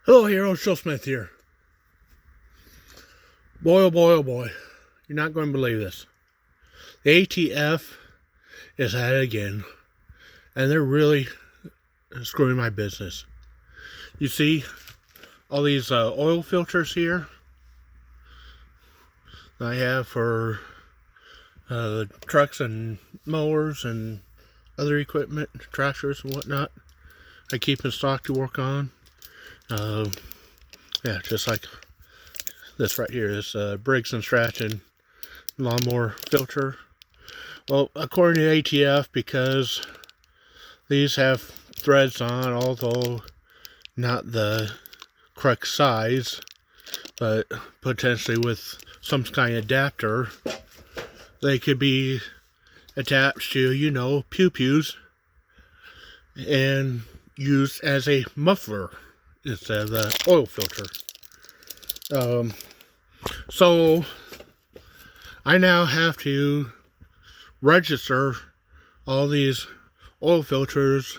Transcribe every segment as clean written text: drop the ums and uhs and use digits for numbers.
Hello, Hero. Joe Smith here. Boy, oh boy, oh boy. You're not going to believe this. The ATF is at it again, and they're really screwing my business. You see all these oil filters here that I have for trucks and mowers and other equipment, tractors and whatnot. I keep in stock to work on. Yeah, just like this right here, this Briggs and Stratton lawnmower filter. Well, according to ATF, because these have threads on, although not the correct size, but potentially with some kind of adapter, they could be attached to, pew-pews and used as a muffler instead of the oil filter. So I now have to register all these oil filters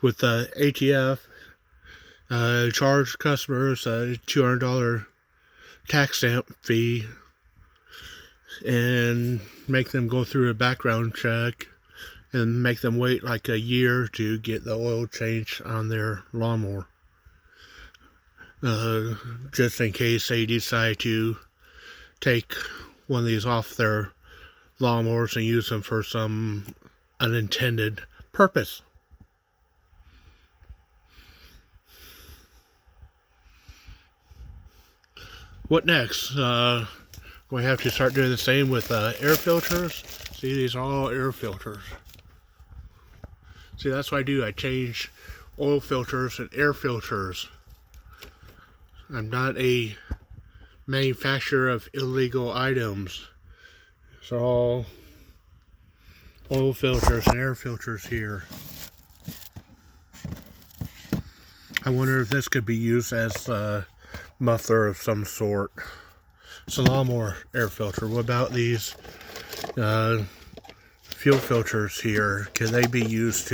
with the ATF, charge customers a $200 tax stamp fee, and make them go through a background check and make them wait like a year to get the oil changed on their lawnmower. Just in case they decide to take one of these off their lawnmowers and use them for some unintended purpose. What next? We have to start doing the same with air filters. See, these are all air filters. See, that's what I do. I change oil filters and air filters. I'm not a manufacturer of illegal items. It's all oil filters and air filters here. I wonder if this could be used as a muffler of some sort. It's a lawnmower air filter. What about these fuel filters here? Can they be used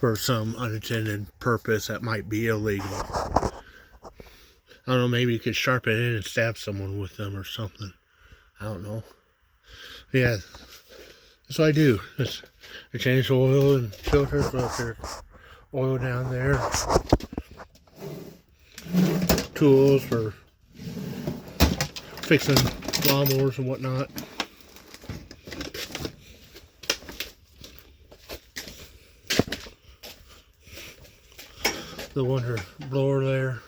for some unintended purpose that might be illegal? I don't know, maybe you could sharpen it and stab someone with them or something. I don't know. Yeah, that's what I do. I change oil and filters. Look, there's oil down there. Tools for fixing lawnmowers and whatnot. The wonder blower there.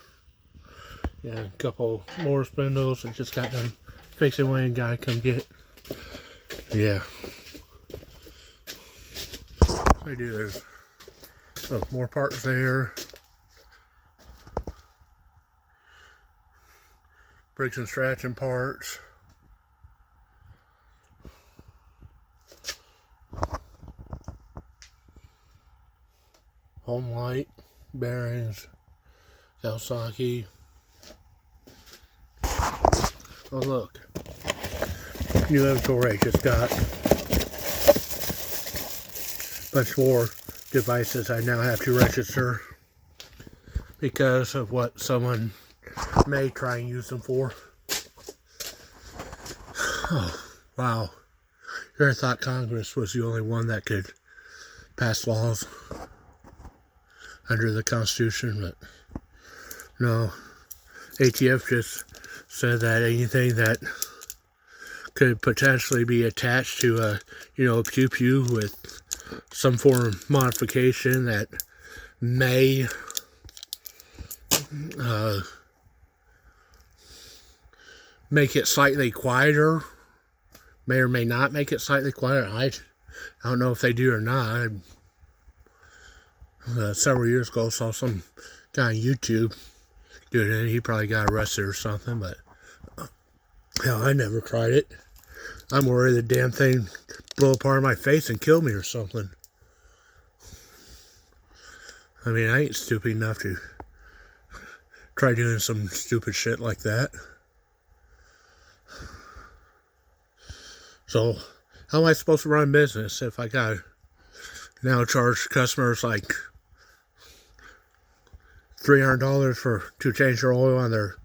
Yeah, a couple more spindles and just got done fixing when a guy come get. Yeah. I do. There's more parts there. Briggs and Stratton parts. Home light, bearings, Kawasaki. Oh look, new inventory. Just got a bunch more devices I now have to register because of what someone may try and use them for. Oh, wow. You ever thought Congress was the only one that could pass laws under the Constitution? But no. ATF just said that anything that could potentially be attached to a pew-pew with some form of modification that may make it slightly quieter, may or may not make it slightly quieter. I don't know if they do or not. Several years ago, saw some guy on YouTube doing it. He probably got arrested or something, but hell, I never tried it. I'm worried the damn thing blow apart my face and kill me or something. I mean, I ain't stupid enough to try doing some stupid shit like that. So, how am I supposed to run business if I gotta now charge customers like $300 to change their oil on their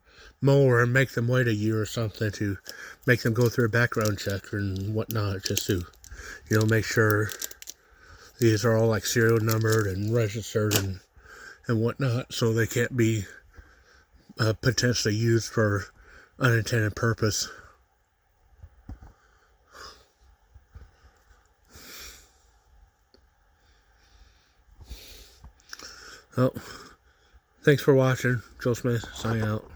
mower and make them wait a year or something to make them go through a background check and whatnot, just to, make sure these are all like serial numbered and registered and whatnot, so they can't be potentially used for unintended purpose. Well, thanks for watching. Joe Smith, signing out.